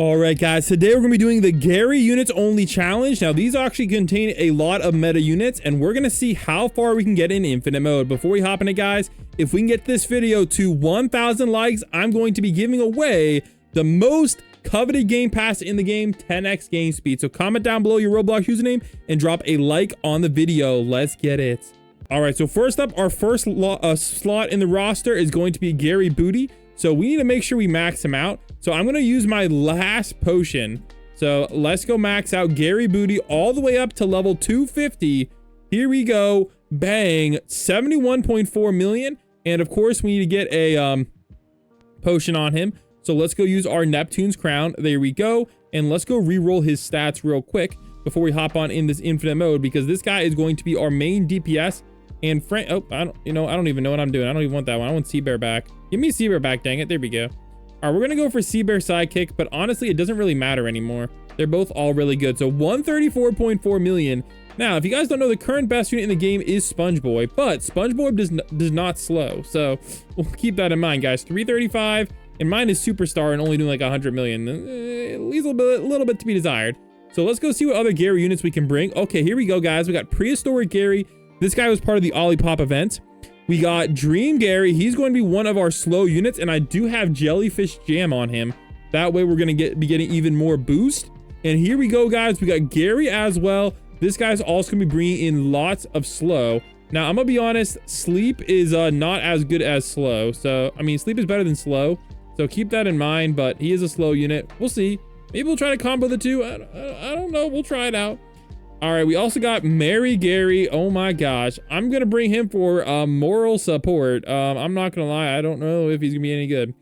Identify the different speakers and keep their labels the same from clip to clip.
Speaker 1: All right, guys, today we're going to be doing the Gary units only challenge. Now, these actually contain a lot of meta units, and we're going to see how far we can get in infinite mode. Before we hop in it, guys, if we can get this video to 1,000 likes, I'm going to be giving away the most coveted game pass in the game, 10x game speed. So comment down below your Roblox username and drop a like on the video. Let's get it. All right, so first up, our first slot in the roster is going to be Gary Booty. So we need to make sure we max him out. So I'm going to use my last potion. So let's go max out Gary Booty all the way up to level 250. Here we go. Bang. 71.4 million. And of course, we need to get a potion on him. So let's go use our Neptune's crown. There we go. And let's go re-roll his stats real quick before we hop on in this infinite mode, because this guy is going to be our main DPS. And oh, I don't even know what I'm doing. I don't even want that one. I want Sea Bear back. Give me Sea Bear back, dang it. There we go. All right, we're going to go for Sea Bear sidekick, but honestly, it doesn't really matter anymore. They're both all really good. So 134.4 million. Now, if you guys don't know, the current best unit in the game is Spongebob, but Spongebob does not slow. So we'll keep that in mind, guys. 335, and mine is Superstar and only doing like 100 million. Leaves a little bit to be desired. So let's go see what other Gary units we can bring. Okay, here we go, guys. We got Prehistoric Gary. This guy was part of the Olipop event. We got Dream Gary. He's going to be one of our slow units, and I do have Jellyfish Jam on him. That way we're going to be getting even more boost. And here we go, guys. We got Gary as well. This guy's also going to be bringing in lots of slow. Now, I'm going to be honest. Sleep is not as good as slow. So, I mean, sleep is better than slow. So keep that in mind, but he is a slow unit. We'll see. Maybe we'll try to combo the two. I don't know. We'll try it out. All right, we also got Mary Gary. Oh my gosh. I'm going to bring him for moral support. I'm not going to lie. I don't know if he's going to be any good.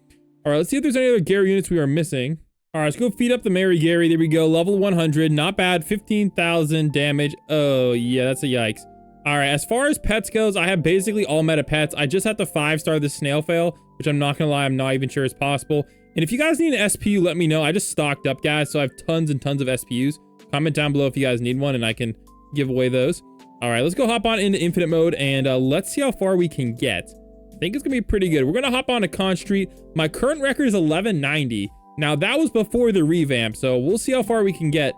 Speaker 1: All right, let's see if there's any other Gary units we are missing. All right, let's go feed up the Mary Gary. There we go. Level 100. Not bad. 15,000 damage. Oh, yeah, that's a yikes. All right, as far as pets goes, I have basically all meta pets. I just have to 5-star this snail fail, which I'm not going to lie, I'm not even sure is possible. And if you guys need an SPU, let me know. I just stocked up, guys, so I have tons and tons of SPUs. Comment down below if you guys need one and I can give away those. All right, let's go hop on into infinite mode and let's see how far we can get. I think it's gonna be pretty good. We're gonna hop on to Con Street. My current record is 1190. Now that was before the revamp, so we'll see how far we can get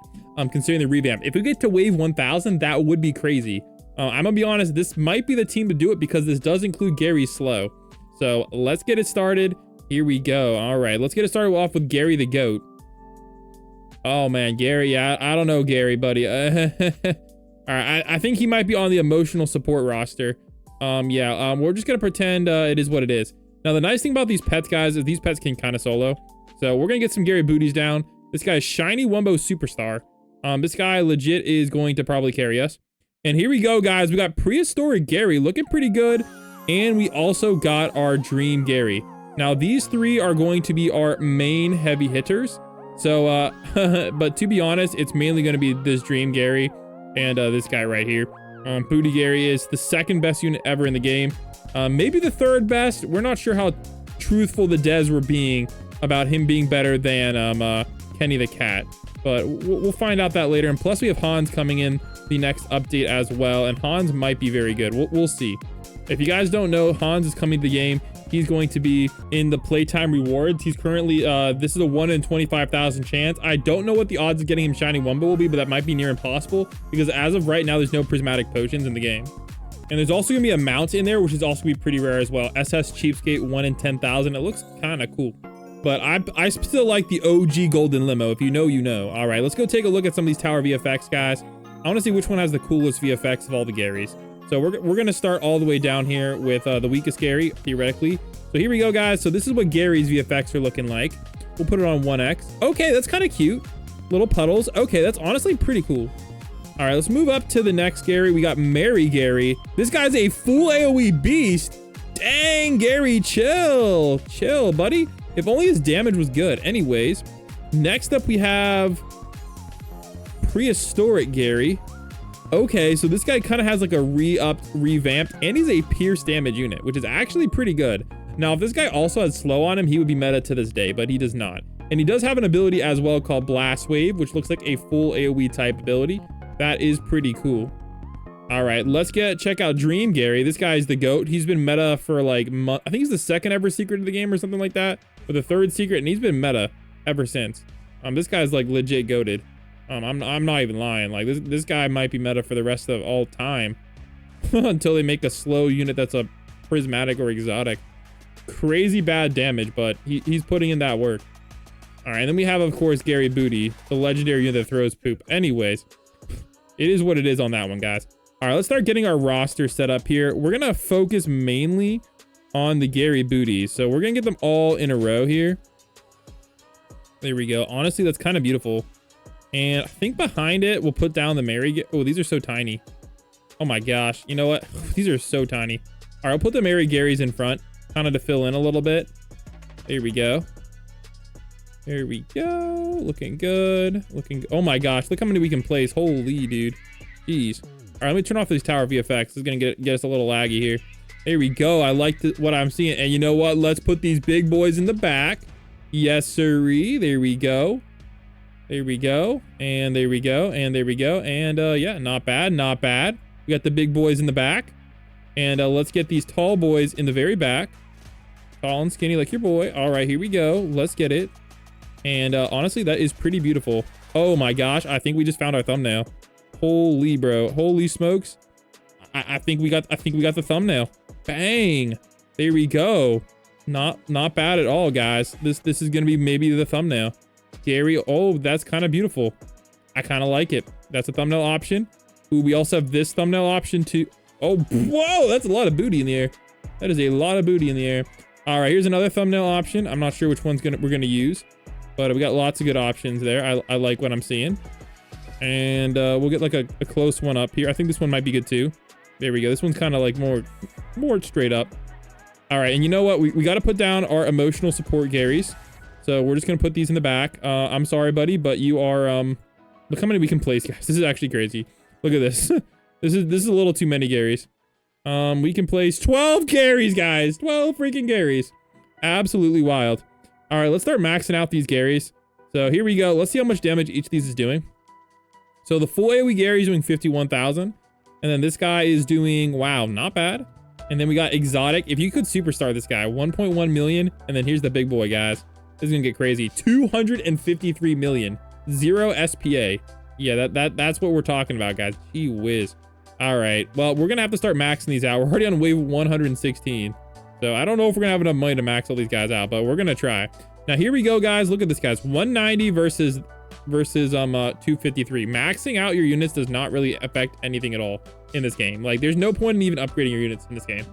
Speaker 1: considering the revamp. If we get to wave 1000, that would be crazy. I'm gonna be honest, this might be the team to do it because this does include Gary Slow. So let's get it started. Here we go. All right, let's get it started off with Gary the Goat. Oh man, Gary, I don't know Gary, buddy. All right, I think he might be on the emotional support roster. We're just gonna pretend it is what it is. Now the nice thing about these pets, guys, is these pets can kind of solo. So we're gonna get some Gary Booties down. This guy is Shiny Wumbo Superstar. This guy legit is going to probably carry us. And here we go, guys. We got Prehistoric Gary looking pretty good. And we also got our Dream Gary. Now these three are going to be our main heavy hitters. So, but to be honest, it's mainly going to be this Dream Gary and this guy right here. Booty Gary is the second best unit ever in the game. Maybe the third best. We're not sure how truthful the devs were being about him being better than Kenny the Cat. But we'll find out that later. And plus we have Hans coming in the next update as well. And Hans might be very good. We'll see. If you guys don't know, Hans is coming to the game. He's going to be in the playtime rewards. He's currently, this is a 1 in 25,000 chance. I don't know what the odds of getting him Shiny Wumbo will be, but that might be near impossible because as of right now, there's no prismatic potions in the game. And there's also gonna be a mount in there, which is also gonna be pretty rare as well. SS Cheapskate 1 in 10,000. It looks kind of cool. But I still like the OG Golden Limo. If you know, you know. All right, let's go take a look at some of these tower VFX, guys. I want to see which one has the coolest VFX of all the Garys. So we're going to start all the way down here with the weakest Gary, theoretically. So here we go, guys. So this is what Gary's VFX are looking like. We'll put it on 1x. Okay, that's kind of cute. Little puddles. Okay, that's honestly pretty cool. All right, let's move up to the next Gary. We got Mary Gary. This guy's a full AoE beast. Dang, Gary, chill. Chill, buddy. If only his damage was good. Anyways, next up we have Prehistoric Gary. Okay, so this guy kind of has like a revamped, and he's a pierce damage unit, which is actually pretty good. Now, if this guy also had slow on him, he would be meta to this day, but he does not. And he does have an ability as well called Blast Wave, which looks like a full AoE type ability. That is pretty cool. All right, let's check out Dream Gary. This guy's the GOAT. He's been meta for like, I think he's the second ever secret of the game or something like that, or the third secret, and he's been meta ever since. This guy's like legit goated. I'm not even lying. Like this guy might be meta for the rest of all time until they make a slow unit that's a prismatic or exotic. Crazy bad damage, but he's putting in that work. All right, and then we have, of course, Gary Booty, the legendary unit that throws poop. Anyways, it is what it is on that one, guys. All right, let's start getting our roster set up here. We're gonna focus mainly on the Gary Booties, so we're gonna get them all in a row here. There we go. Honestly, that's kind of beautiful. And I think behind it, we'll put down the Mary. Oh, these are so tiny. Oh my gosh. You know what? These are so tiny. All right, I'll put the Mary Garys in front, kind of to fill in a little bit. There we go. There we go. Looking good. Oh my gosh. Look how many we can place. Holy dude. Jeez. All right, let me turn off these tower VFX. This is going to get us a little laggy here. There we go. I like what I'm seeing. And you know what? Let's put these big boys in the back. Yes, sirree. There we go. There we go. And there we go. And there we go. And yeah, not bad. Not bad. We got the big boys in the back. And let's get these tall boys in the very back. Tall and skinny like your boy. All right, here we go. Let's get it. And honestly, that is pretty beautiful. Oh my gosh. I think we just found our thumbnail. Holy bro. Holy smokes. I think we got the thumbnail. Bang. There we go. Not bad at all, guys. This is gonna be maybe the thumbnail. Gary. Oh, that's kind of beautiful. I kind of like it. That's a thumbnail option. Ooh, we also have this thumbnail option too. Oh, whoa, that's a lot of booty in the air. That is a lot of booty in the air. All right, here's another thumbnail option. I'm not sure which one's we're gonna use, but we got lots of good options there. I like what I'm seeing. And we'll get like a close one up here. I think this one might be good too. There we go. This one's kind of like more straight up. All right, and you know what? We got to put down our emotional support Garys. So we're just gonna put these in the back. I'm sorry, buddy, but you are look how many we can place, guys. This is actually crazy. Look at this. This is a little too many Garys. We can place 12 Garys, guys. 12 freaking Garys. Absolutely wild. All right, let's start maxing out these Garys. So here we go. Let's see how much damage each of these is doing. So the full AoE Gary is doing 51,000. And then this guy is doing, wow, not bad. And then we got exotic. If you could superstar this guy, 1.1 million. And then here's the big boy, guys. This is gonna get crazy. 253 million. 0 SPA. Yeah, that's what we're talking about, guys. Gee whiz. All right, well, we're gonna have to start maxing these out. We're already on wave 116. So I don't know if we're gonna have enough money to max all these guys out, but we're gonna try. Now here we go, guys. Look at this, guys. 190 versus 253. Maxing out your units does not really affect anything at all in this game. Like, there's no point in even upgrading your units in this game.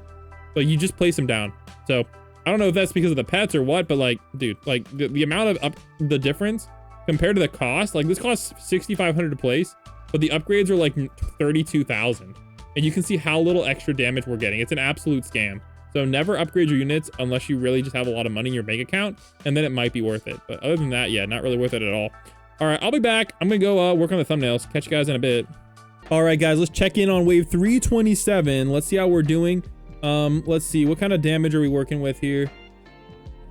Speaker 1: But you just place them down. So I don't know if that's because of the pets or what, but like, dude, like the amount of the difference compared to the cost, like this costs 6,500 to place, but the upgrades are like 32,000. And you can see how little extra damage we're getting. It's an absolute scam. So never upgrade your units unless you really just have a lot of money in your bank account, and then it might be worth it. But other than that, yeah, not really worth it at all. All right, I'll be back. I'm gonna go work on the thumbnails. Catch you guys in a bit. All right, guys, let's check in on wave 327. Let's see how we're doing. Let's see, what kind of damage are we working with here?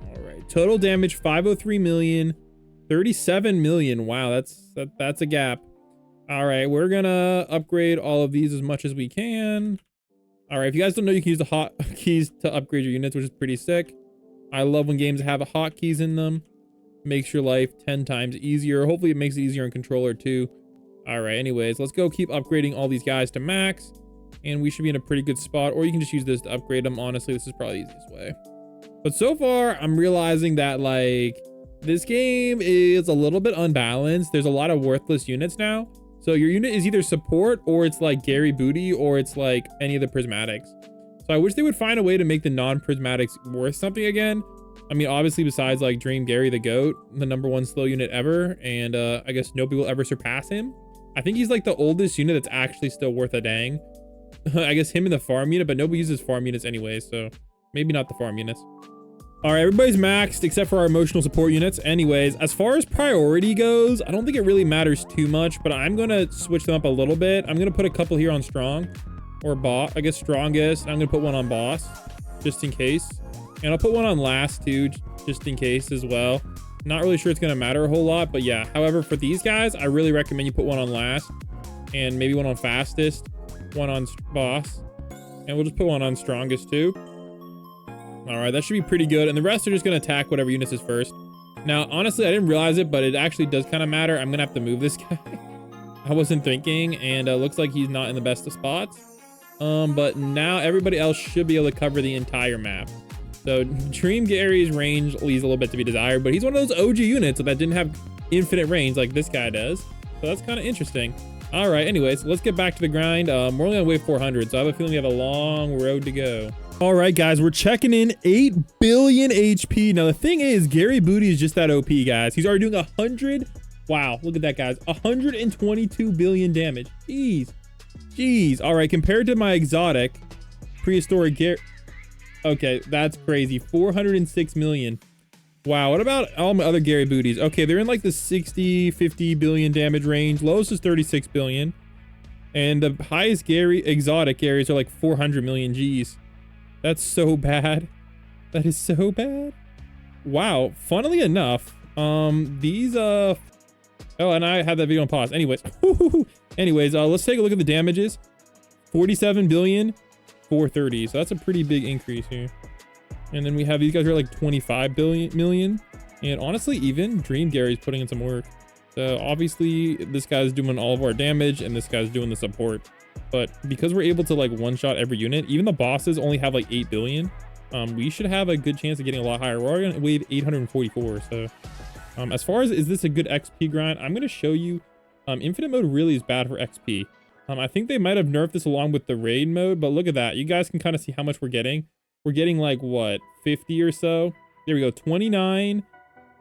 Speaker 1: All right, total damage 503 million, 37 million. Wow, that's a gap. All right, we're gonna upgrade all of these as much as we can. All right, if you guys don't know, you can use the hotkeys to upgrade your units, which is pretty sick. I love when games have hotkeys in them. Makes your life 10 times easier. Hopefully it makes it easier in controller too. All right, anyways, let's go keep upgrading all these guys to max, and we should be in a pretty good spot. Or you can just use this to upgrade them. Honestly, this is probably the easiest way. But so far, I'm realizing that like this game is a little bit unbalanced. There's a lot of worthless units now. So your unit is either support, or it's like Gary Booty, or it's like any of the prismatics. So I wish they would find a way to make the non-prismatics worth something again. I mean, obviously, besides like Dream Gary the Goat, the #1 slow unit ever, and I guess nobody will ever surpass him. I think he's like the oldest unit that's actually still worth a dang. I guess him and the farm unit, but nobody uses farm units anyway, so maybe not the farm units. All right, everybody's maxed except for our emotional support units. Anyways, as far as priority goes, I don't think it really matters too much, but I'm gonna switch them up a little bit. I'm gonna put a couple here on strong, or boss. I guess strongest. I'm gonna put one on boss, just in case. And I'll put one on last too, just in case as well. Not really sure it's gonna matter a whole lot, but yeah. However, for these guys, I really recommend you put one on last, and maybe one on fastest, one on boss, and we'll just put one on strongest too. All right, that should be pretty good. And the rest are just gonna attack whatever units is first. Now, honestly, I didn't realize it, but it actually does kind of matter. I'm gonna have to move this guy. I wasn't thinking, and looks like he's not in the best of spots. But now everybody else should be able to cover the entire map. So Dream Gary's range leaves a little bit to be desired, but he's one of those OG units that didn't have infinite range like this guy does. So that's kind of interesting. All right, anyways, let's get back to the grind. We're only on wave 400, so I have a feeling we have a long road to go. All right, guys, we're checking in 8 billion HP. Now, the thing is, Gary Booty is just that OP, guys. He's already doing 100. Wow, look at that, guys. 122 billion damage. Jeez. All right, compared to my exotic prehistoric Gary. Okay, that's crazy. 406 million. Wow, what about all my other Gary Booties? Okay, they're in like the 60, 50 billion damage range. Lowest is 36 billion. And the highest Gary exotic Garys are like 400 million Gs. That's so bad. That is so bad. Wow, funnily enough, these oh, and I had that video on pause. Anyways, let's take a look at the damages. 47 billion, 430. So that's a pretty big increase here. And then we have these guys who are like 25 million. And honestly, even Dream Gary's putting in some work. So obviously this guy's doing all of our damage and this guy's doing the support. But because we're able to like one-shot every unit, even the bosses only have like 8 billion. We should have a good chance of getting a lot higher. We're already on wave 844. So as far as is this a good XP grind, I'm going to show you infinite mode really is bad for XP. I think they might have nerfed this along with the raid mode, but look at that. You guys can kind of see how much we're getting. We're getting like what, 50 or so. There we go, 29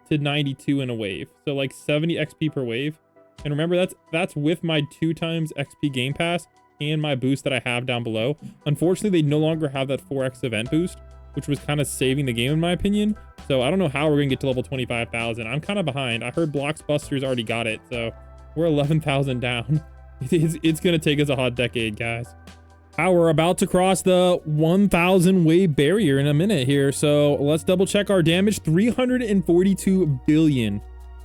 Speaker 1: to 92 in a wave. So like 70 XP per wave. And remember, that's with my 2 times XP game pass and my boost that I have down below. Unfortunately, they no longer have that 4x event boost, which was kind of saving the game in my opinion. So I don't know how we're gonna get to level 25,000. I'm kind of behind. I heard Blockbusters already got it, so we're 11,000 down. It's gonna take us a hot decade, guys. We're about to cross the 1,000 wave barrier in a minute here. So let's double check our damage. 342 billion.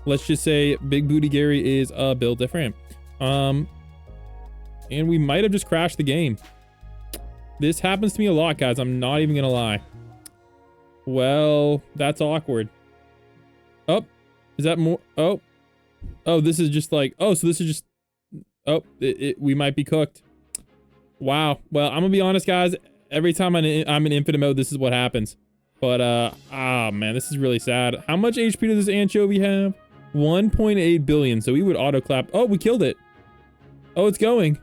Speaker 1: Let's just say Big Booty Gary is built different. And we might have just crashed the game. This happens to me a lot, guys. I'm not even gonna lie. Well, that's awkward. Oh, is that more? Oh, this is just like, oh, so this is just, oh, we might be cooked. Wow. Well, I'm gonna be honest, guys. Every time I'm in infinite mode, this is what happens. But man, this is really sad. How much HP does this anchovy have? 1.8 billion. So we would auto clap. Oh, we killed it. Oh, it's going.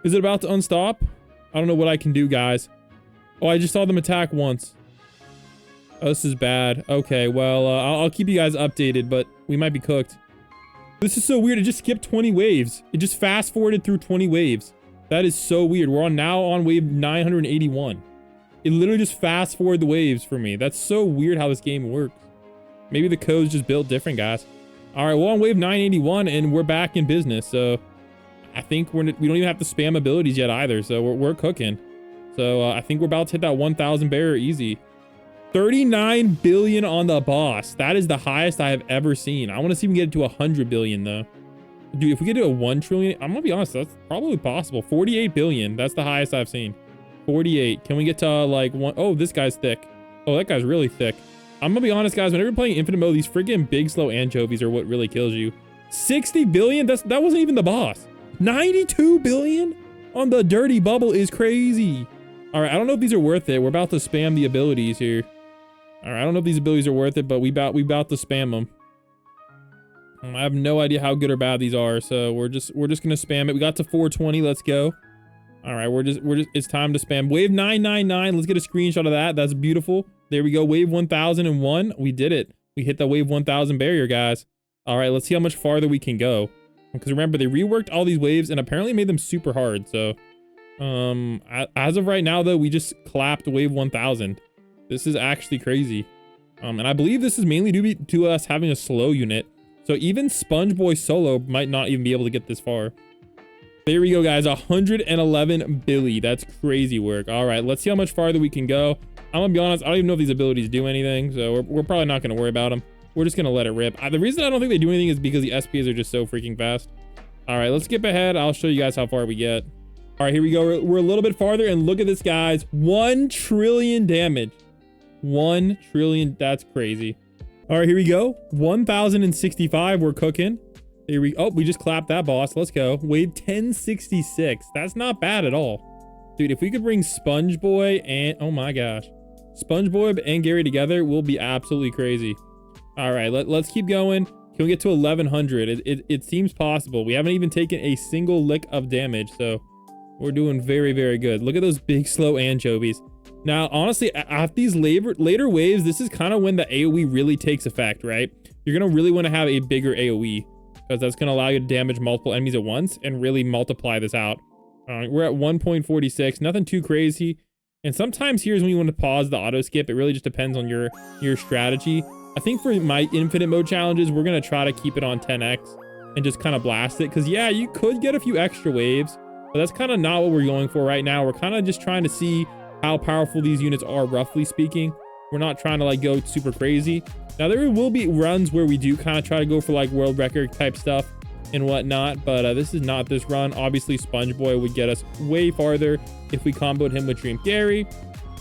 Speaker 1: Is it about to unstop? I don't know what I can do, guys. Oh, I just saw them attack once. Oh, this is bad. Okay, well, I'll keep you guys updated, but we might be cooked. This is so weird. It just skipped 20 waves. It just fast forwarded through 20 waves. That is so weird. We're now on wave 981. It literally just fast forward the waves for me. That's so weird how this game works. Maybe the code's just built different, guys. All right, we're on wave 981 and we're back in business. So I think we don't even have to spam abilities yet either. So we're cooking. So I think we're about to hit that 1,000 barrier easy. 39 billion on the boss. That is the highest I have ever seen. I want to see if we can get it to 100 billion though. Dude, if we get to a 1 trillion, I'm gonna be honest, that's probably possible. 48 billion, that's the highest I've seen. 48. Can we get to like one? Oh, this guy's thick. Oh, that guy's really thick. I'm gonna be honest, guys, whenever you're playing infinite mode, these freaking big slow anchovies are what really kills you. 60 billion, that wasn't even the boss. 92 billion on the dirty bubble is crazy. All right, I don't know if these are worth it. We're about to spam the abilities here. All right, I don't know if these abilities are worth it, but we about to spam them. I have no idea how good or bad these are, so we're just gonna spam it. We got to 420. Let's go. All right, we're just it's time to spam wave 999. Let's get a screenshot of that. That's beautiful. There we go. Wave 1001. We did it. We hit the wave 1000 barrier, guys. All right, let's see how much farther we can go. Because remember, they reworked all these waves and apparently made them super hard. So, as of right now, though, we just clapped wave 1000. This is actually crazy. And I believe this is mainly due to us having a slow unit. So even Spongebob solo might not even be able to get this far. There we go, guys. 111 billion. That's crazy work. All right, let's see how much farther we can go. I'm gonna be honest, I don't even know if these abilities do anything, so we're probably not gonna worry about them. We're just gonna let it rip. The reason I don't think they do anything is because the SPs are just so freaking fast. All right, let's skip ahead. I'll show you guys how far we get. All right, here we go. We're a little bit farther, and look at this, guys. 1 trillion damage. 1 trillion. That's crazy. All right, here we go. 1065. We're cooking. Here we, oh, we just clapped that boss. Let's go. Wave 1066. That's not bad at all. Dude, if we could bring Spongebob and, oh my gosh, Spongebob and Gary together, we'll be absolutely crazy. All right, let's keep going. Can we get to 1100? It seems possible. We haven't even taken a single lick of damage, so we're doing very, very good. Look at those big, slow anchovies. Now, honestly, after these later waves, this is kind of when the AoE really takes effect, right? You're going to really want to have a bigger AoE because that's going to allow you to damage multiple enemies at once and really multiply this out. We're at 1.46, nothing too crazy. And sometimes here's when you want to pause the auto skip. It really just depends on your strategy. I think for my infinite mode challenges, we're going to try to keep it on 10x and just kind of blast it. Because yeah, you could get a few extra waves, but that's kind of not what we're going for right now. We're kind of just trying to see how powerful these units are, roughly speaking. We're not trying to like go super crazy. Now there will be runs where we do kind of try to go for like world record type stuff and whatnot, but this is not this run. Obviously Spongebob would get us way farther if we comboed him with Dream Gary.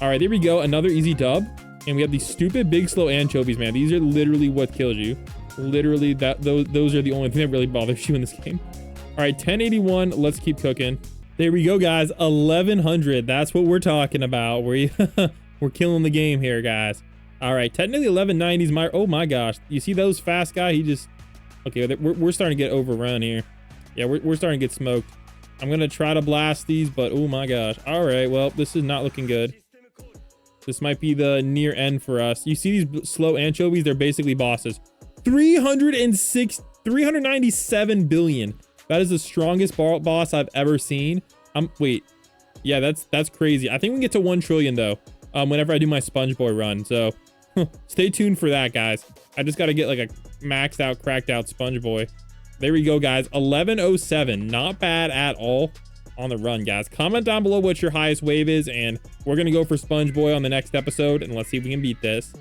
Speaker 1: All right, there we go, another easy dub. And we have these stupid big slow anchovies, man. These are literally what kills you. Literally, those are the only thing that really bothers you in this game. All right, 1081. Let's keep cooking. There we go, guys. 1100. That's what we're talking about. We're killing the game here, guys. All right, technically 1190s. Oh my gosh, you see those fast guy? He just okay. We're starting to get overrun here. Yeah, we're starting to get smoked. I'm gonna try to blast these, but oh my gosh. All right, well, this is not looking good. This might be the near end for us. You see these slow anchovies? They're basically bosses. 397 billion. That is the strongest boss I've ever seen. Wait. Yeah, that's crazy. I think we can get to 1 trillion though. Whenever I do my Spongebob run. So stay tuned for that, guys. I just got to get like a maxed out, cracked out Spongebob. There we go, guys. 1107. Not bad at all. On the run, guys. Comment down below what your highest wave is, and we're gonna go for Spongebob on the next episode, and let's see if we can beat this.